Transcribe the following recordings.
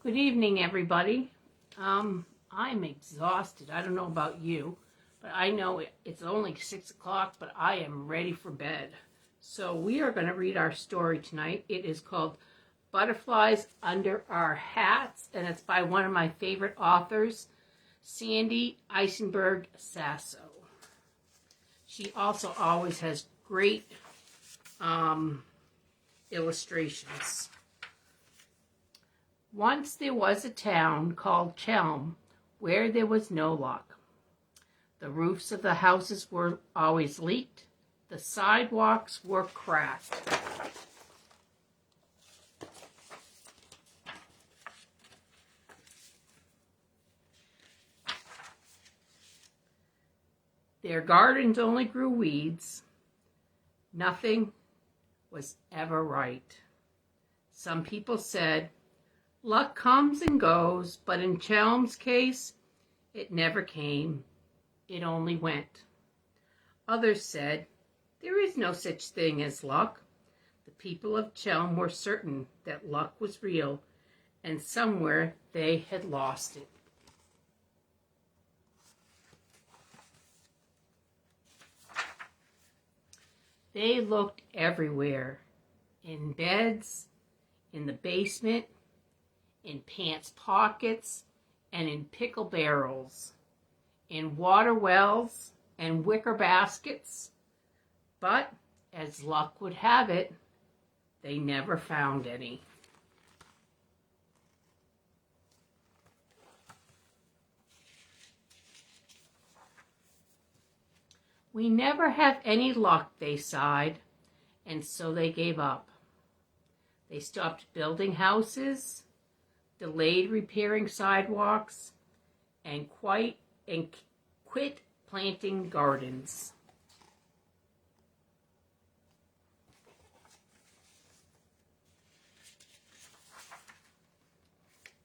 Good evening, everybody. I'm exhausted. I don't know about you, but I know it's only 6 o'clock, but I am ready for bed. So we are going to read our story tonight. It is called Butterflies Under Our Hats, and it's by one of my favorite authors, Sandy Eisenberg Sasso. She also always has great illustrations. Once there was a town called Chelm where there was no luck. The roofs of the houses were always leaked. The sidewalks were cracked. Their gardens only grew weeds. Nothing was ever right. Some people said, luck comes and goes, but in Chelm's case, it never came. It only went. Others said, there is no such thing as luck. The people of Chelm were certain that luck was real, and somewhere they had lost it. They looked everywhere, in beds, in the basement, in pants pockets, and in pickle barrels, in water wells and wicker baskets. But, as luck would have it, they never found any. We never have any luck, they sighed, and so they gave up. They stopped building houses, delayed repairing sidewalks, and quit planting gardens.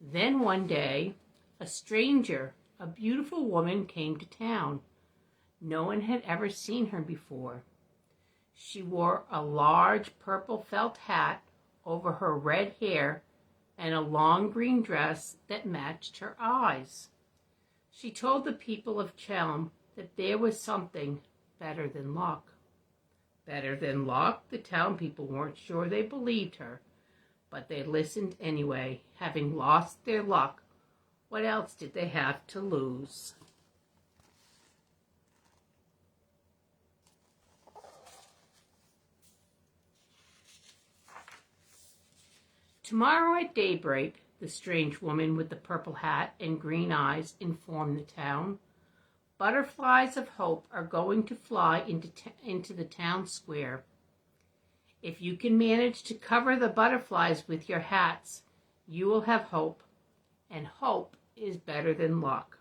Then one day, a stranger, a beautiful woman, came to town. No one had ever seen her before. She wore a large purple felt hat over her red hair and a long green dress that matched her eyes. She told the people of Chelm that there was something better than luck. Better than luck? The town people weren't sure they believed her, but they listened anyway. Having lost their luck, what else did they have to lose? Tomorrow at daybreak, the strange woman with the purple hat and green eyes informed the town, butterflies of hope are going to fly into the town square. If you can manage to cover the butterflies with your hats, you will have hope, and hope is better than luck.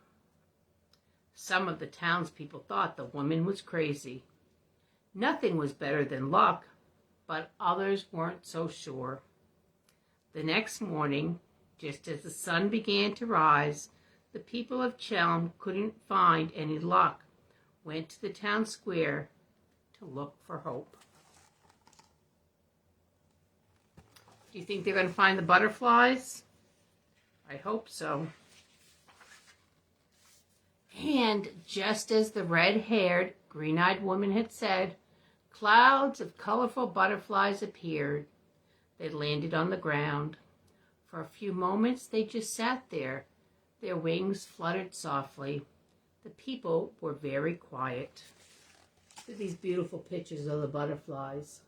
Some of the townspeople thought the woman was crazy. Nothing was better than luck, but others weren't so sure. The next morning, just as the sun began to rise, the people of Chelm couldn't find any luck, went to the town square to look for hope. Do you think they're going to find the butterflies? I hope so. And just as the red-haired, green-eyed woman had said, clouds of colorful butterflies appeared. They landed on the ground. For a few moments, they just sat there. Their wings fluttered softly. The people were very quiet. Look at these beautiful pictures of the butterflies.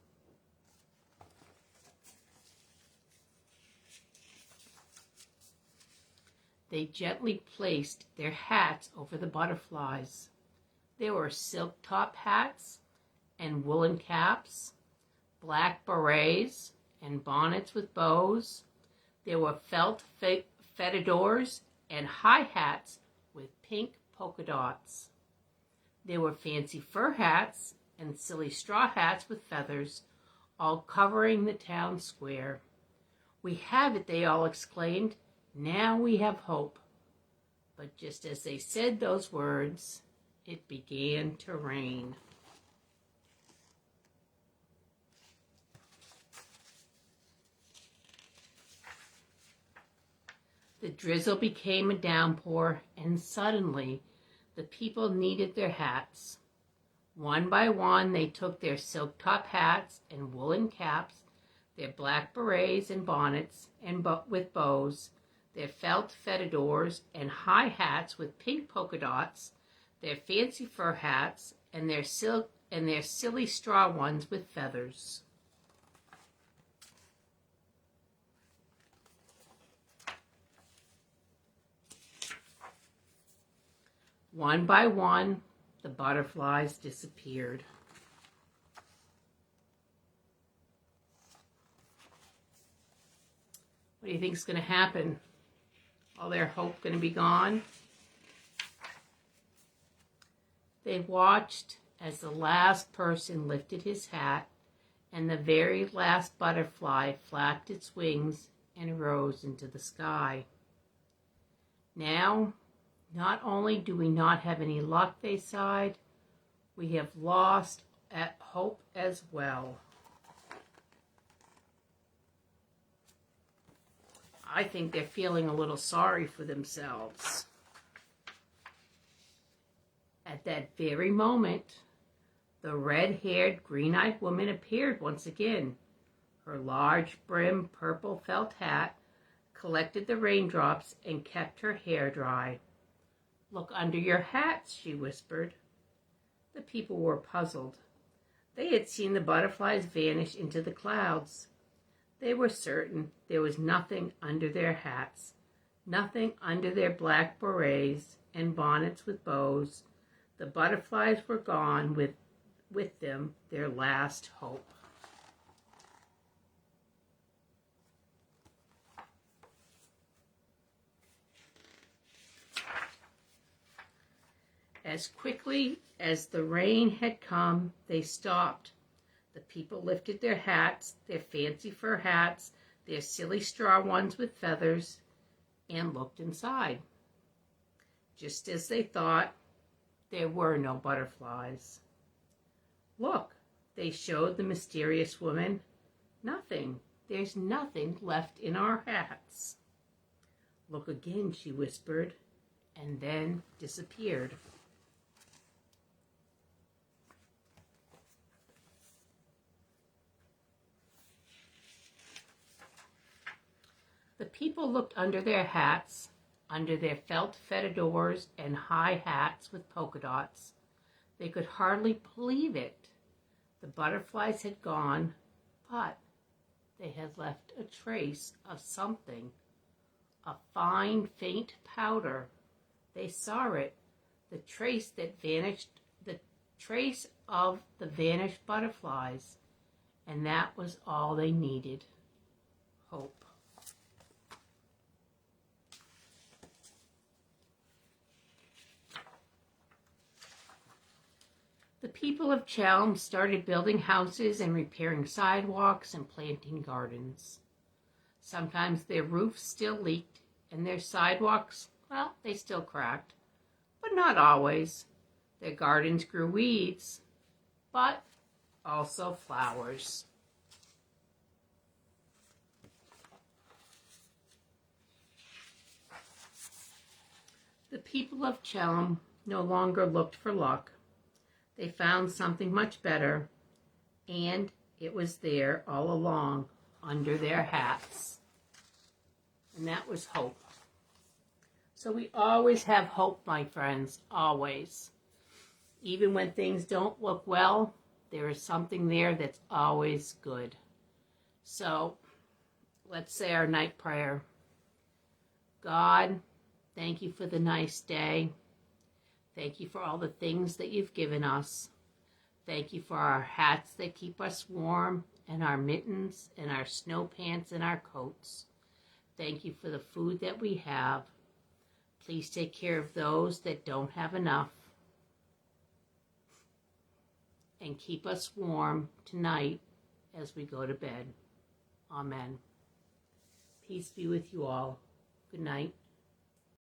They gently placed their hats over the butterflies. There were silk top hats and woolen caps, black berets, and bonnets with bows. There were felt fedidors and high hats with pink polka dots. There were fancy fur hats and silly straw hats with feathers, all covering the town square. We have it, they all exclaimed. Now we have hope. But just as they said those words, it began to rain. The drizzle became a downpour, and suddenly the people needed their hats. One by one, they took their silk-top hats and woolen caps, their black berets and bonnets with bows, their felt fedidors and high hats with pink polka dots, their fancy fur hats, and their silly straw ones with feathers. One by one, the butterflies disappeared. What do you think is going to happen? All their hope going to be gone? They watched as the last person lifted his hat and the very last butterfly flapped its wings and rose into the sky. Now, not only do we not have any luck, they sighed, we have lost hope as well. I think they're feeling a little sorry for themselves. At that very moment, the red-haired, green-eyed woman appeared once again. Her large brim purple felt hat collected the raindrops and kept her hair dry. "Look under your hats," she whispered. The people were puzzled. They had seen the butterflies vanish into the clouds. They were certain there was nothing under their hats, nothing under their black berets and bonnets with bows. The butterflies were gone, with them their last hope. As quickly as the rain had come, they stopped. The people lifted their hats, their fancy fur hats, their silly straw ones with feathers, and looked inside. Just as they thought, there were no butterflies. "Look," they showed the mysterious woman. "Nothing. There's nothing left in our hats." "Look again," she whispered, and then disappeared. The people looked under their hats, under their felt fedidors and high hats with polka dots. They could hardly believe it. The butterflies had gone, but they had left a trace of something, a fine, faint powder. They saw it, the trace of the vanished butterflies, and that was all they needed: hope. The people of Chelm started building houses and repairing sidewalks and planting gardens. Sometimes their roofs still leaked and their sidewalks, well, they still cracked, but not always. Their gardens grew weeds, but also flowers. The people of Chelm no longer looked for luck. They found something much better, and it was there all along under their hats. And that was hope. So we always have hope, my friends, always. Even when things don't look well, there is something there that's always good. So let's say our night prayer. God, thank you for the nice day. Thank you for all the things that you've given us. Thank you for our hats that keep us warm, and our mittens, and our snow pants, and our coats. Thank you for the food that we have. Please take care of those that don't have enough. And keep us warm tonight as we go to bed. Amen. Peace be with you all. Good night.